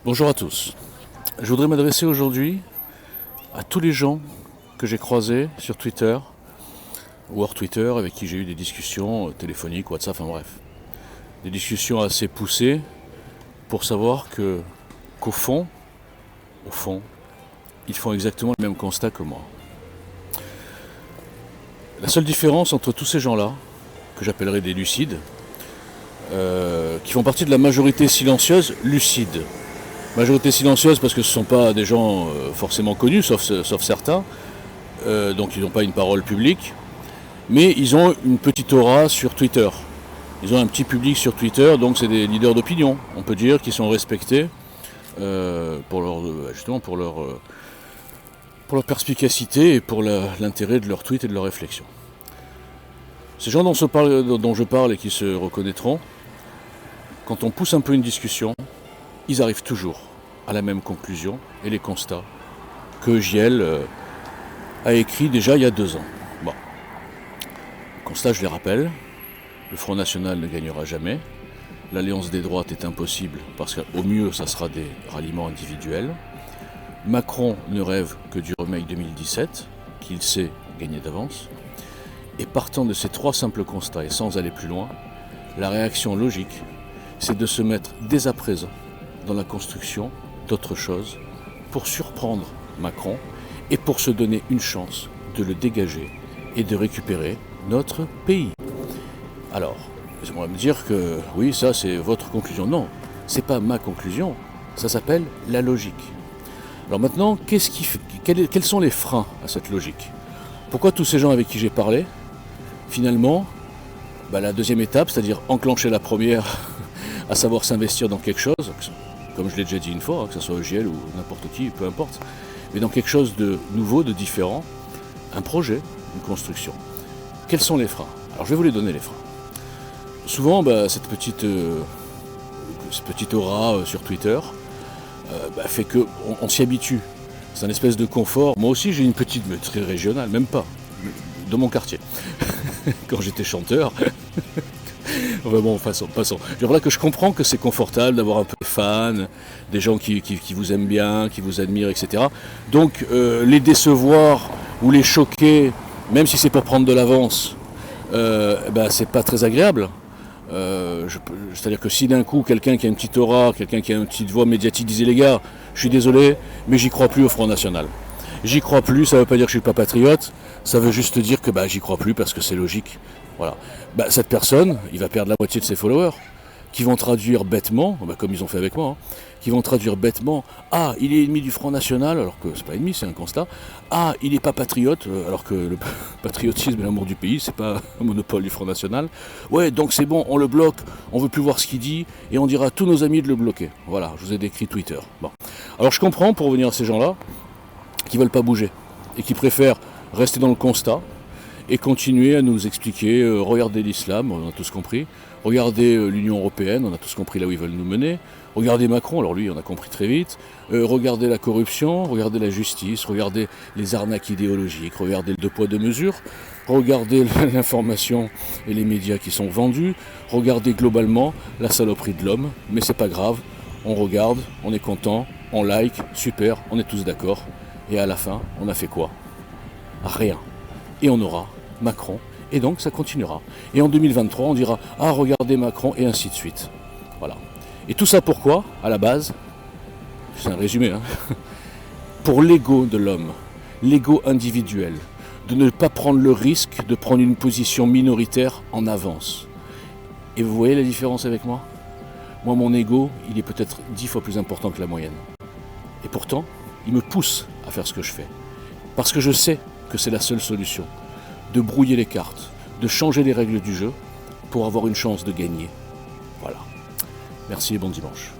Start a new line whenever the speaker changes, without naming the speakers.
Bonjour à tous. Je voudrais m'adresser aujourd'hui à tous les gens que j'ai croisés sur Twitter ou hors Twitter, avec qui j'ai eu des discussions téléphoniques, WhatsApp, enfin bref. Des discussions assez poussées pour savoir qu'au fond, ils font exactement le même constat que moi. La seule différence entre tous ces gens-là, que j'appellerais des lucides, qui font partie de la majorité silencieuse lucide. Majorité silencieuse parce que ce ne sont pas des gens forcément connus, sauf certains, donc ils n'ont pas une parole publique, mais ils ont une petite aura sur Twitter. Ils ont un petit public sur Twitter, donc c'est des leaders d'opinion, on peut dire, qui sont respectés pour leur perspicacité et pour l'intérêt de leurs tweets et de leurs réflexions. Ces gens dont je parle et qui se reconnaîtront, quand on pousse un peu une discussion, ils arrivent toujours à la même conclusion et les constats que Giel a écrit déjà il y a 2 ans. Bon. Le constat, je les rappelle, le Front National ne gagnera jamais, l'alliance des droites est impossible parce qu'au mieux, ça sera des ralliements individuels. Macron ne rêve que du remake 2017, qu'il sait gagner d'avance. Et partant de ces 3 simples constats et sans aller plus loin, la réaction logique, c'est de se mettre dès à présent dans la construction d'autre chose pour surprendre Macron et pour se donner une chance de le dégager et de récupérer notre pays. Alors, j'aimerais me dire que oui, ça c'est votre conclusion. Non, c'est pas ma conclusion, ça s'appelle la logique. Alors maintenant, quels sont les freins à cette logique? Pourquoi tous ces gens avec qui j'ai parlé, finalement, la deuxième étape, c'est-à-dire enclencher la première, à savoir s'investir dans quelque chose, comme je l'ai déjà dit une fois, que ce soit Giel ou n'importe qui, peu importe, mais dans quelque chose de nouveau, de différent, un projet, une construction. Quels sont les freins? Alors je vais vous les donner, les freins. Souvent, cette petite aura sur Twitter fait qu'on s'y habitue. C'est un espèce de confort. Moi aussi, j'ai une petite, mais très régionale, même pas, de mon quartier. Quand j'étais chanteur... Enfin bon, passons. Voilà que je comprends que c'est confortable d'avoir un peu de fans, des gens qui vous aiment bien, qui vous admirent, etc. Donc les décevoir ou les choquer, même si c'est pour prendre de l'avance, c'est pas très agréable. C'est-à-dire que si d'un coup quelqu'un qui a une petite aura, quelqu'un qui a une petite voix médiatique disait les gars, je suis désolé, mais j'y crois plus au Front National. J'y crois plus, ça veut pas dire que je suis pas patriote, ça veut juste dire que j'y crois plus parce que c'est logique. Voilà. Cette personne, il va perdre la moitié de ses followers, qui vont traduire bêtement, comme ils ont fait avec moi, qui vont traduire bêtement, il est ennemi du Front National, alors que c'est pas ennemi, c'est un constat. Il n'est pas patriote, alors que le patriotisme et l'amour du pays, c'est pas un monopole du Front National. Ouais, donc c'est bon, on le bloque, on veut plus voir ce qu'il dit, et on dira à tous nos amis de le bloquer. Voilà, je vous ai décrit Twitter. Bon. Alors je comprends, pour revenir à ces gens-là, qui veulent pas bouger, et qui préfèrent rester dans le constat, et continuer à nous expliquer, regardez l'islam, on a tous compris, regardez l'Union Européenne, on a tous compris là où ils veulent nous mener, regardez Macron, alors lui on a compris très vite, regardez la corruption, regardez la justice, regardez les arnaques idéologiques, regardez le 2 poids 2 mesures, regardez l'information et les médias qui sont vendus, regardez globalement la saloperie de l'homme, mais c'est pas grave, on regarde, on est content, on like, super, on est tous d'accord, et à la fin, on a fait quoi? Rien. Et on aura Macron, et donc ça continuera. Et en 2023, on dira « Ah, regardez Macron », et ainsi de suite. Voilà. Et tout ça pourquoi, à la base? C'est un résumé, pour l'ego de l'homme, l'ego individuel, de ne pas prendre le risque de prendre une position minoritaire en avance. Et vous voyez la différence avec moi? Moi, mon ego, il est peut-être 10 fois plus important que la moyenne. Et pourtant, il me pousse à faire ce que je fais. Parce que je sais que c'est la seule solution, de brouiller les cartes, de changer les règles du jeu pour avoir une chance de gagner. Voilà. Merci et bon dimanche.